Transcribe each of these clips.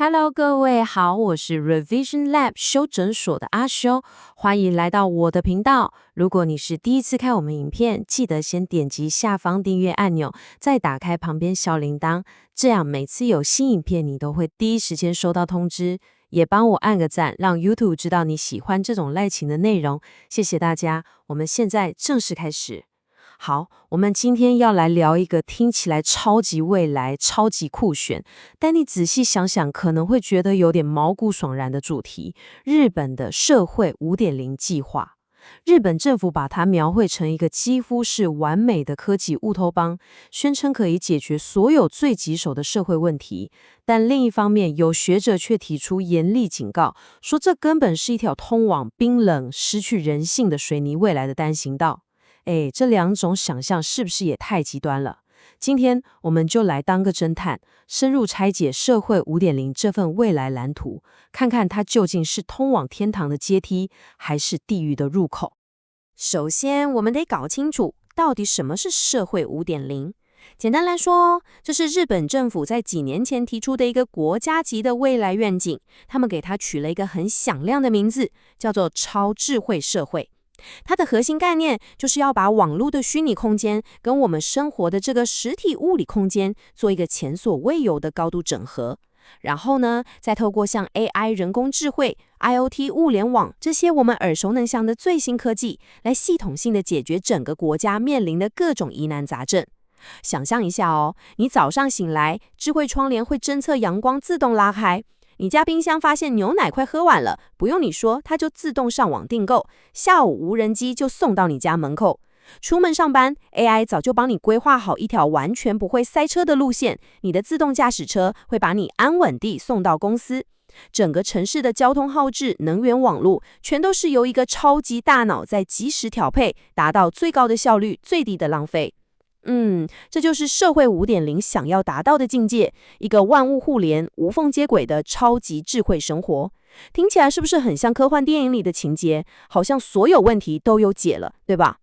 Hello，各位好，我是 Revision Lab 修整所的阿修，欢迎来到我的频道。如果你是第一次看我们影片，记得先点击下方订阅按钮，再打开旁边小铃铛，这样每次有新影片你都会第一时间收到通知。也帮我按个赞，让 YouTube 知道你喜欢这种类型的内容，谢谢大家。我们现在正式开始。好，我们今天要来聊一个听起来超级未来、超级酷炫，但你仔细想想可能会觉得有点毛骨悚然的主题——日本的社会5.0计划。日本政府把它描绘成一个几乎是完美的科技乌托邦，宣称可以解决所有最棘手的社会问题。但另一方面，有学者却提出严厉警告，说这根本是一条通往冰冷、失去人性的水泥未来的单行道。这两种想象是不是也太极端了？今天我们就来当个侦探，深入拆解社会5.0这份未来蓝图，看看它究竟是通往天堂的阶梯，还是地狱的入口。首先，我们得搞清楚到底什么是社会5.0。简单来说，这是日本政府在几年前提出的一个国家级的未来愿景，他们给它取了一个很响亮的名字，叫做超智慧社会。它的核心概念就是要把网络的虚拟空间跟我们生活的这个实体物理空间做一个前所未有的高度整合，然后呢，再透过像 AI 人工智慧、IoT 物联网这些我们耳熟能详的最新科技，来系统性的解决整个国家面临的各种疑难杂症。想象一下哦，你早上醒来，智慧窗帘会侦测阳光自动拉开。你家冰箱发现牛奶快喝完了，不用你说，它就自动上网订购，下午无人机就送到你家门口。出门上班 ，AI 早就帮你规划好一条完全不会塞车的路线，你的自动驾驶车会把你安稳地送到公司。整个城市的交通号志、能源网络，全都是由一个超级大脑在及时调配，达到最高的效率、最低的浪费。这就是社会5.0想要达到的境界，一个万物互联、无缝接轨的超级智慧生活。听起来是不是很像科幻电影里的情节？好像所有问题都有解了，对吧？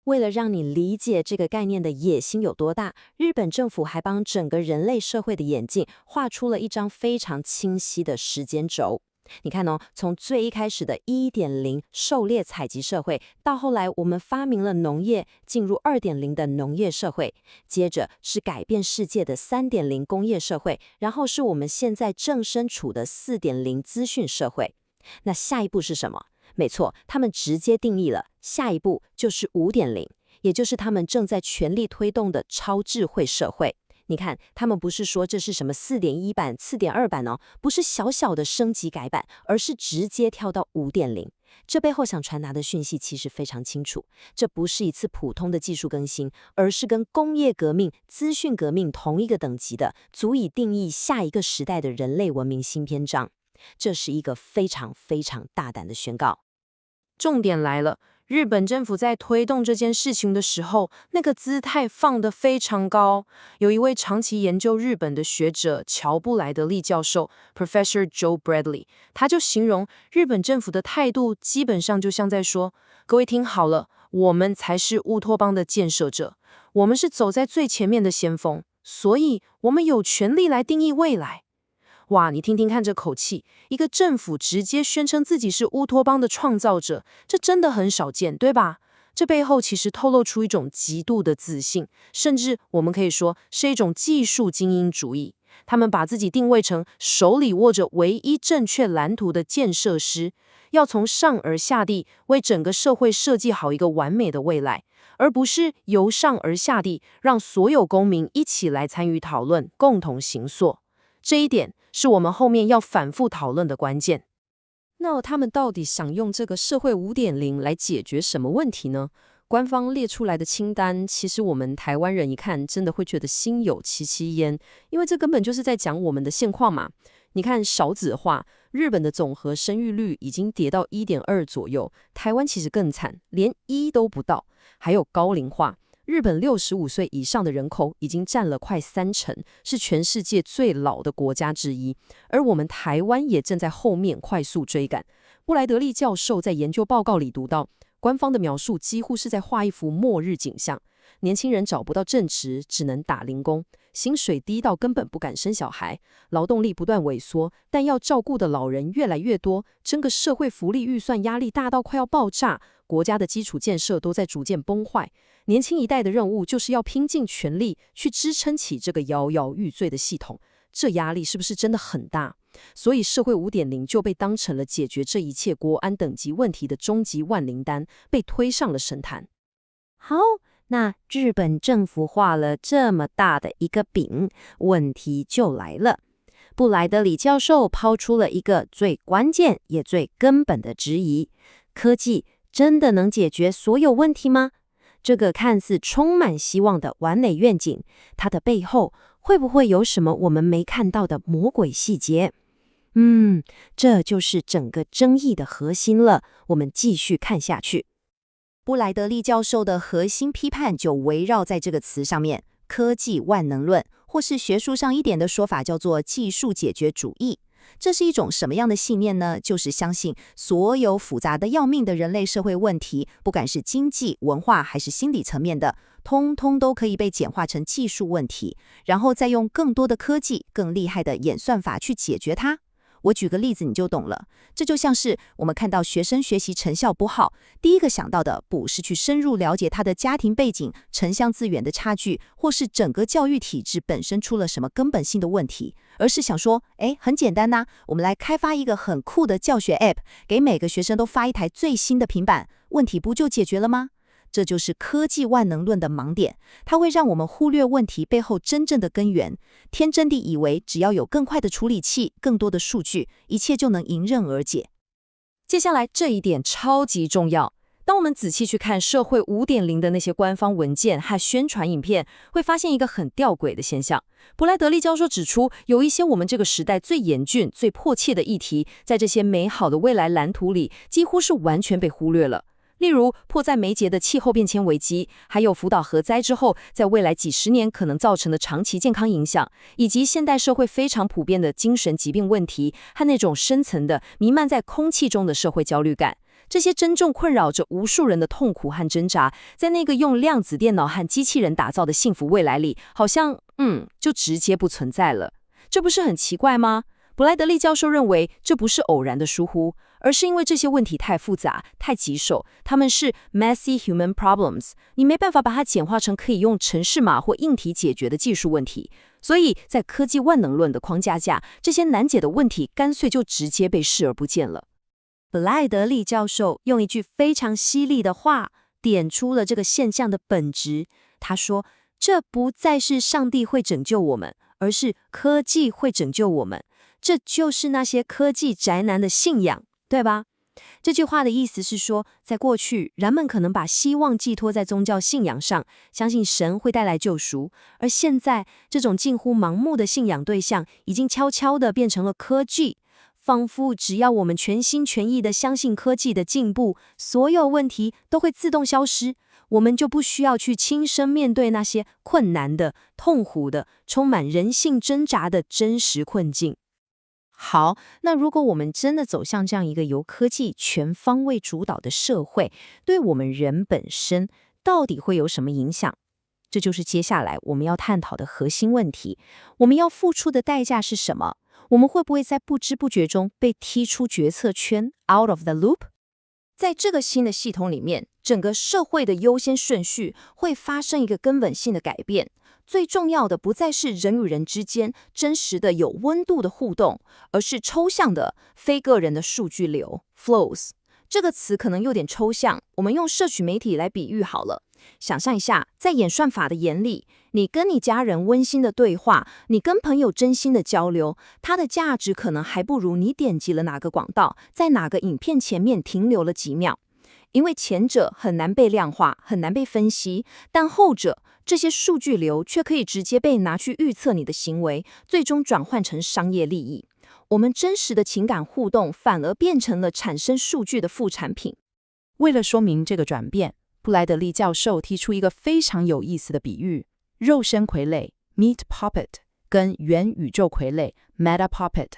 为了让你理解这个概念的野心有多大，日本政府还帮整个人类社会的演进画出了一张非常清晰的时间轴。你看哦，从最一开始的1.0狩猎采集社会，到后来我们发明了农业，进入2.0的农业社会，接着是改变世界的3.0工业社会，然后是我们现在正身处的4.0资讯社会。那下一步是什么？没错，他们直接定义了，下一步就是5.0，也就是他们正在全力推动的超智慧社会。你看，他们不是说这是什么4.1版、4.2版哦，不是小小的升级改版，而是直接跳到5.0。这背后想传达的讯息其实非常清楚，这不是一次普通的技术更新，而是跟工业革命、资讯革命同一个等级的，足以定义下一个时代的人类文明新篇章。这是一个非常非常大胆的宣告。重点来了。日本政府在推动这件事情的时候，那个姿态放得非常高。有一位长期研究日本的学者乔布莱德利教授 Professor Joe Bradley， 他就形容日本政府的态度基本上就像在说：各位听好了，我们才是乌托邦的建设者，我们是走在最前面的先锋，所以我们有权利来定义未来。哇，你听听看这口气，一个政府直接宣称自己是乌托邦的创造者，这真的很少见，对吧？这背后其实透露出一种极度的自信，甚至我们可以说是一种技术精英主义。他们把自己定位成手里握着唯一正确蓝图的建设师，要从上而下地为整个社会设计好一个完美的未来，而不是由上而下地让所有公民一起来参与讨论，共同行塑。这一点是我们后面要反复讨论的关键。那他们到底想用这个社会5.0来解决什么问题呢？官方列出来的清单，其实我们台湾人一看，真的会觉得心有戚戚焉，因为这根本就是在讲我们的现况嘛。你看少子化，日本的总和生育率已经跌到1.2左右，台湾其实更惨，连1都不到。还有高龄化。日本65岁以上的人口已经占了快30%，是全世界最老的国家之一。而我们台湾也正在后面快速追赶。布莱德利教授在研究报告里读到，官方的描述几乎是在画一幅末日景象。年轻人找不到正职，只能打零工，薪水低到根本不敢生小孩，劳动力不断萎缩，但要照顾的老人越来越多，整个社会福利预算压力大到快要爆炸，国家的基础建设都在逐渐崩坏。年轻一代的任务就是要拼尽全力去支撑起这个摇摇欲坠的系统，这压力是不是真的很大？所以社会5.0就被当成了解决这一切国安等级问题的终极万灵丹，被推上了神坛。好，那日本政府画了这么大的一个饼，问题就来了。布莱德里教授抛出了一个最关键也最根本的质疑：科技真的能解决所有问题吗？这个看似充满希望的完美愿景，它的背后会不会有什么我们没看到的魔鬼细节？这就是整个争议的核心了。我们继续看下去。布莱德利教授的核心批判就围绕在这个词上面，科技万能论，或是学术上一点的说法叫做技术解决主义。这是一种什么样的信念呢？就是相信所有复杂的要命的人类社会问题，不管是经济、文化还是心理层面的，通通都可以被简化成技术问题，然后再用更多的科技、更厉害的演算法去解决它。我举个例子你就懂了，这就像是我们看到学生学习成效不好，第一个想到的不是去深入了解他的家庭背景、城乡资源的差距，或是整个教育体制本身出了什么根本性的问题，而是想说，很简单呐，我们来开发一个很酷的教学 App， 给每个学生都发一台最新的平板，问题不就解决了吗？这就是科技万能论的盲点，它会让我们忽略问题背后真正的根源，天真地以为只要有更快的处理器、更多的数据，一切就能迎刃而解。接下来这一点超级重要。当我们仔细去看社会5.0的那些官方文件和宣传影片，会发现一个很吊诡的现象。布莱德利教授指出，有一些我们这个时代最严峻、最迫切的议题，在这些美好的未来蓝图里，几乎是完全被忽略了。例如迫在眉睫的气候变迁危机，还有福岛核灾之后在未来几十年可能造成的长期健康影响，以及现代社会非常普遍的精神疾病问题和那种深层的弥漫在空气中的社会焦虑感。这些真正困扰着无数人的痛苦和挣扎，在那个用量子电脑和机器人打造的幸福未来里，好像就直接不存在了。这不是很奇怪吗？布莱德利教授认为，这不是偶然的疏忽，而是因为这些问题太复杂、太棘手，它们是 messy human problems， 你没办法把它简化成可以用程式码或硬体解决的技术问题。所以在科技万能论的框架下，这些难解的问题干脆就直接被视而不见了。布莱德利教授用一句非常犀利的话，点出了这个现象的本质。他说，这不再是上帝会拯救我们，而是科技会拯救我们。这就是那些科技宅男的信仰，对吧？这句话的意思是说，在过去，人们可能把希望寄托在宗教信仰上，相信神会带来救赎，而现在，这种近乎盲目的信仰对象，已经悄悄地变成了科技，仿佛只要我们全心全意地相信科技的进步，所有问题都会自动消失，我们就不需要去亲身面对那些困难的、痛苦的、充满人性挣扎的真实困境。好，那如果我们真的走向这样一个由科技全方位主导的社会，对我们人本身到底会有什么影响？这就是接下来我们要探讨的核心问题。我们要付出的代价是什么？我们会不会在不知不觉中被踢出决策圈 out of the loop？ 在这个新的系统里面，整个社会的优先顺序会发生一个根本性的改变。最重要的不再是人与人之间真实的有温度的互动，而是抽象的非个人的数据流 flows。 这个词可能有点抽象，我们用社群媒体来比喻好了。想象一下，在演算法的眼里，你跟你家人温馨的对话，你跟朋友真心的交流，它的价值可能还不如你点击了哪个广告，在哪个影片前面停留了几秒。因为前者很难被量化，很难被分析，但后者这些数据流却可以直接被拿去预测你的行为，最终转换成商业利益。我们真实的情感互动反而变成了产生数据的副产品。为了说明这个转变，布莱德利教授提出一个非常有意思的比喻：肉身傀儡 （meat puppet） 跟元宇宙傀儡 （meta puppet）。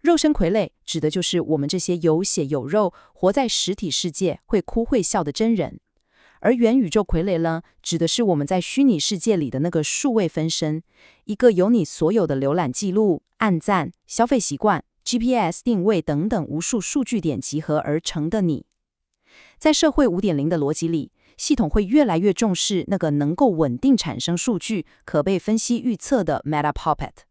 肉身傀儡指的就是我们这些有血有肉、活在实体世界、会哭会笑的真人，而元宇宙傀儡呢，指的是我们在虚拟世界里的那个数位分身，一个由你所有的浏览记录、按赞、消费习惯、GPS 定位等等无数数据点集合而成的你。在社会 5.0 的逻辑里，系统会越来越重视那个能够稳定产生数据、可被分析预测的 Meta Puppet。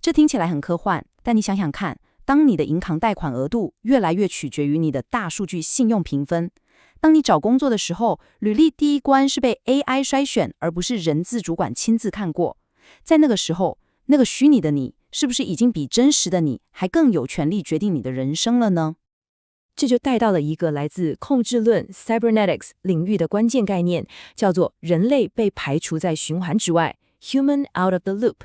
这听起来很科幻，但你想想看，当你的银行贷款额度越来越取决于你的大数据信用评分，当你找工作的时候，履历第一关是被 AI 筛选，而不是人资主管亲自看过，在那个时候，那个虚拟的你是不是已经比真实的你还更有权利决定你的人生了呢？这就带到了一个来自控制论 cybernetics 领域的关键概念，叫做人类被排除在循环之外 human out of the loop。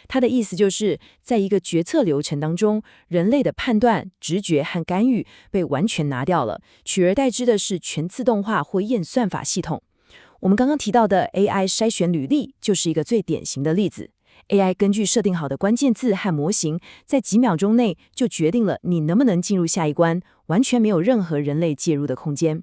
它的意思就是在一个决策流程当中，人类的判断、直觉和干预被完全拿掉了，取而代之的是全自动化或验算法系统。我们刚刚提到的 AI 筛选履历就是一个最典型的例子。AI 根据设定好的关键字和模型，在几秒钟内就决定了你能不能进入下一关，完全没有任何人类介入的空间。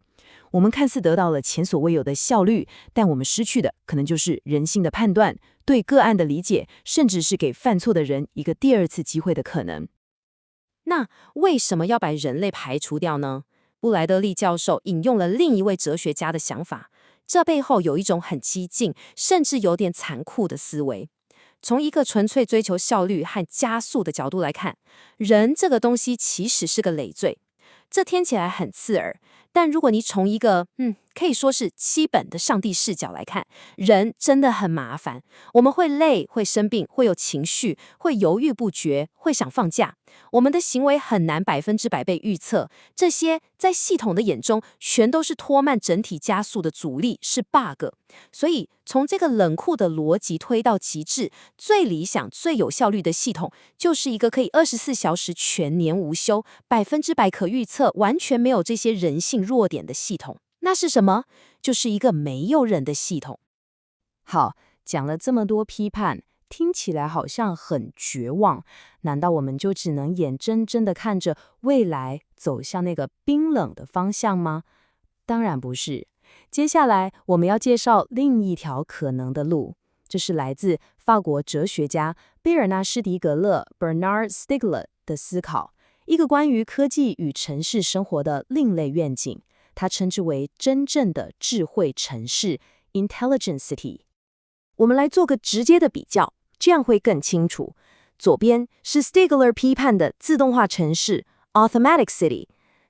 我们看似得到了前所未有的效率，但我们失去的可能就是人性的判断、对个案的理解，甚至是给犯错的人一个第二次机会的可能。那为什么要把人类排除掉呢？布莱德利教授引用了另一位哲学家的想法，这背后有一种很激进，甚至有点残酷的思维。从一个纯粹追求效率和加速的角度来看，人这个东西其实是个累赘。这听起来很刺耳，但如果你从一个可以说是基本的上帝视角来看，人真的很麻烦。我们会累，会生病，会有情绪，会犹豫不决，会想放假。我们的行为很难100%被预测，这些在系统的眼中全都是拖慢整体加速的阻力，是 bug。所以从这个冷酷的逻辑推到极致，最理想、最有效率的系统，就是一个可以24小时全年无休、100%可预测、完全没有这些人性弱点的系统。那是什么？就是一个没有人的系统。好，讲了这么多批判，听起来好像很绝望。难道我们就只能眼睁睁地看着未来走向那个冰冷的方向吗？当然不是。接下来我们要介绍另一条可能的路，这是来自法国哲学家贝尔纳施迪格勒 Bernard Stiegler 的思考，一个关于科技与城市生活的另类愿景。他称之为真正的智慧城市 Intelligent City。 我们来做个直接的比较，这样会更清楚。左边是 Stiegler 批判的自动化城市 Automatic City，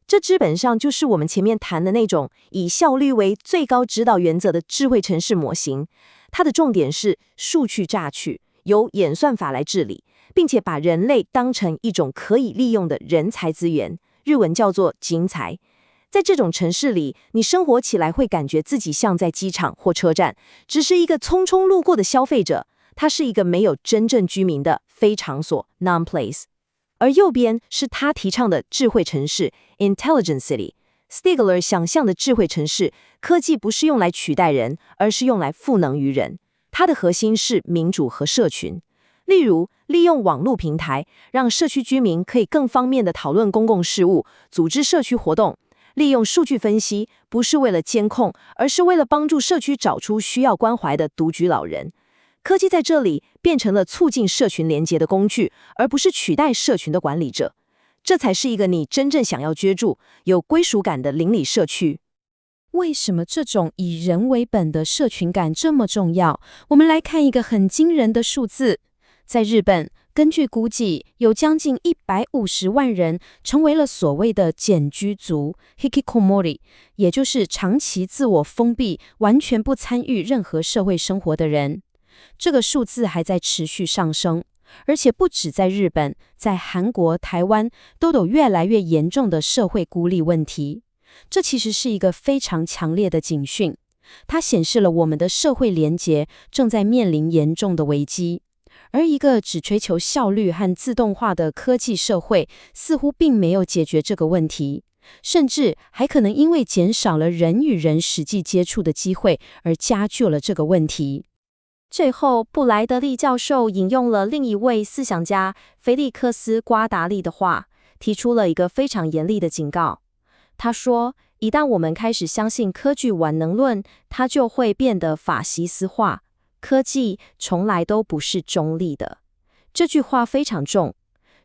这基本上就是我们前面谈的那种以效率为最高指导原则的智慧城市模型。它的重点是数据榨取，由演算法来治理，并且把人类当成一种可以利用的人才资源，日文叫做人才。在这种城市里，你生活起来会感觉自己像在机场或车站，只是一个匆匆路过的消费者。它是一个没有真正居民的非场所 non-place。 而右边是他提倡的智慧城市 Intelligent City。 Stiegler 想象的智慧城市，科技不是用来取代人，而是用来赋能于人。它的核心是民主和社群。例如，利用网络平台，让社区居民可以更方便地讨论公共事务，组织社区活动。利用数据分析，不是为了监控，而是为了帮助社区找出需要关怀的独居老人。科技在这里变成了促进社群连结的工具，而不是取代社群的管理者。这才是一个你真正想要居住、有归属感的邻里社区。为什么这种以人为本的社群感这么重要？我们来看一个很惊人的数字。在日本，根据估计，有将近150万人成为了所谓的简居族 hikikomori， 也就是长期自我封闭、完全不参与任何社会生活的人。这个数字还在持续上升，而且不止在日本，在韩国、台湾都有越来越严重的社会孤立问题。这其实是一个非常强烈的警讯，它显示了我们的社会连结正在面临严重的危机。而一个只追求效率和自动化的科技社会，似乎并没有解决这个问题，甚至还可能因为减少了人与人实际接触的机会，而加剧了这个问题。最后，布莱德利教授引用了另一位思想家菲利克斯·瓜达利的话，提出了一个非常严厉的警告。他说，一旦我们开始相信科技万能论，它就会变得法西斯化。科技从来都不是中立的。这句话非常重。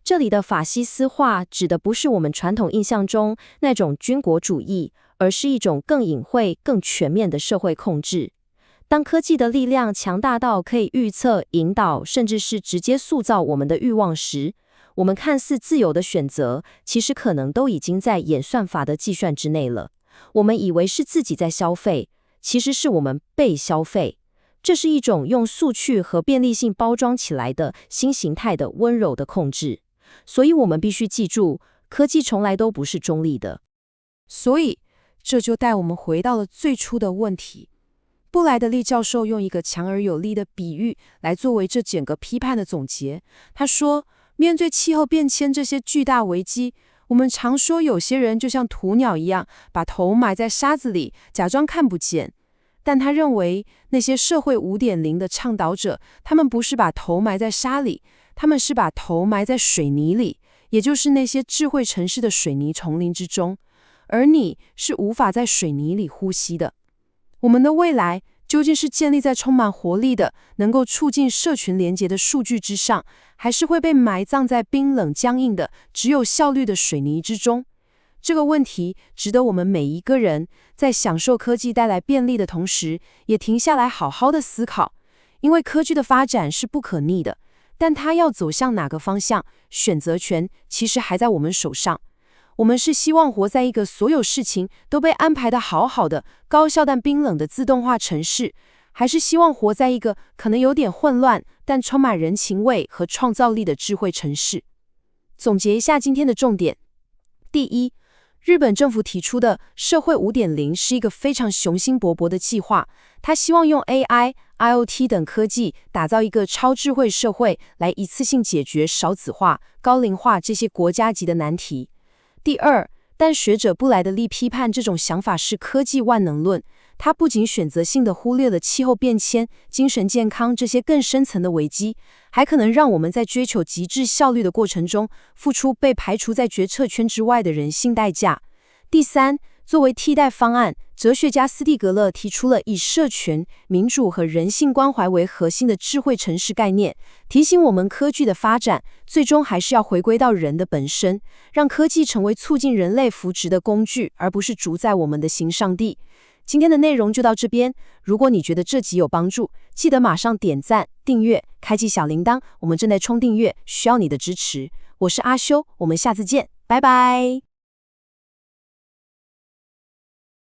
这里的法西斯化指的不是我们传统印象中那种军国主义，而是一种更隐晦、更全面的社会控制。当科技的力量强大到可以预测、引导，甚至是直接塑造我们的欲望时，我们看似自由的选择，其实可能都已经在演算法的计算之内了。我们以为是自己在消费，其实是我们被消费。这是一种用速趣和便利性包装起来的新形态的温柔的控制。所以我们必须记住，科技从来都不是中立的。所以，这就带我们回到了最初的问题。布莱德利教授用一个强而有力的比喻来作为这整个批判的总结。他说，面对气候变迁这些巨大危机，我们常说有些人就像鸵鸟一样，把头埋在沙子里，假装看不见。但他认为，那些社会 5.0 的倡导者，他们不是把头埋在沙里，他们是把头埋在水泥里，也就是那些智慧城市的水泥丛林之中。而你是无法在水泥里呼吸的。我们的未来究竟是建立在充满活力的、能够促进社群连结的数据之上，还是会被埋葬在冰冷僵硬的、只有效率的水泥之中？这个问题值得我们每一个人在享受科技带来便利的同时，也停下来好好的思考。因为科技的发展是不可逆的，但它要走向哪个方向，选择权其实还在我们手上。我们是希望活在一个所有事情都被安排得好好的、高效但冰冷的自动化城市，还是希望活在一个可能有点混乱，但充满人情味和创造力的智慧城市？总结一下今天的重点。第一，日本政府提出的社会 5.0 是一个非常雄心勃勃的计划，他希望用 AI、IoT 等科技打造一个超智慧社会，来一次性解决少子化、高龄化这些国家级的难题。第二，但学者布莱德利批判这种想法是科技万能论，他不仅选择性地忽略了气候变迁、精神健康这些更深层的危机，还可能让我们在追求极致效率的过程中，付出被排除在决策圈之外的人性代价。第三，作为替代方案，哲学家斯蒂格勒提出了以社群、民主和人性关怀为核心的智慧城市概念，提醒我们科技的发展最终还是要回归到人的本身，让科技成为促进人类福祉的工具，而不是主宰我们的新上帝。今天的内容就到这边，如果你觉得这集有帮助，记得马上点赞、订阅、开启小铃铛，我们正在冲订阅，需要你的支持。我是阿修，我们下次见，拜拜。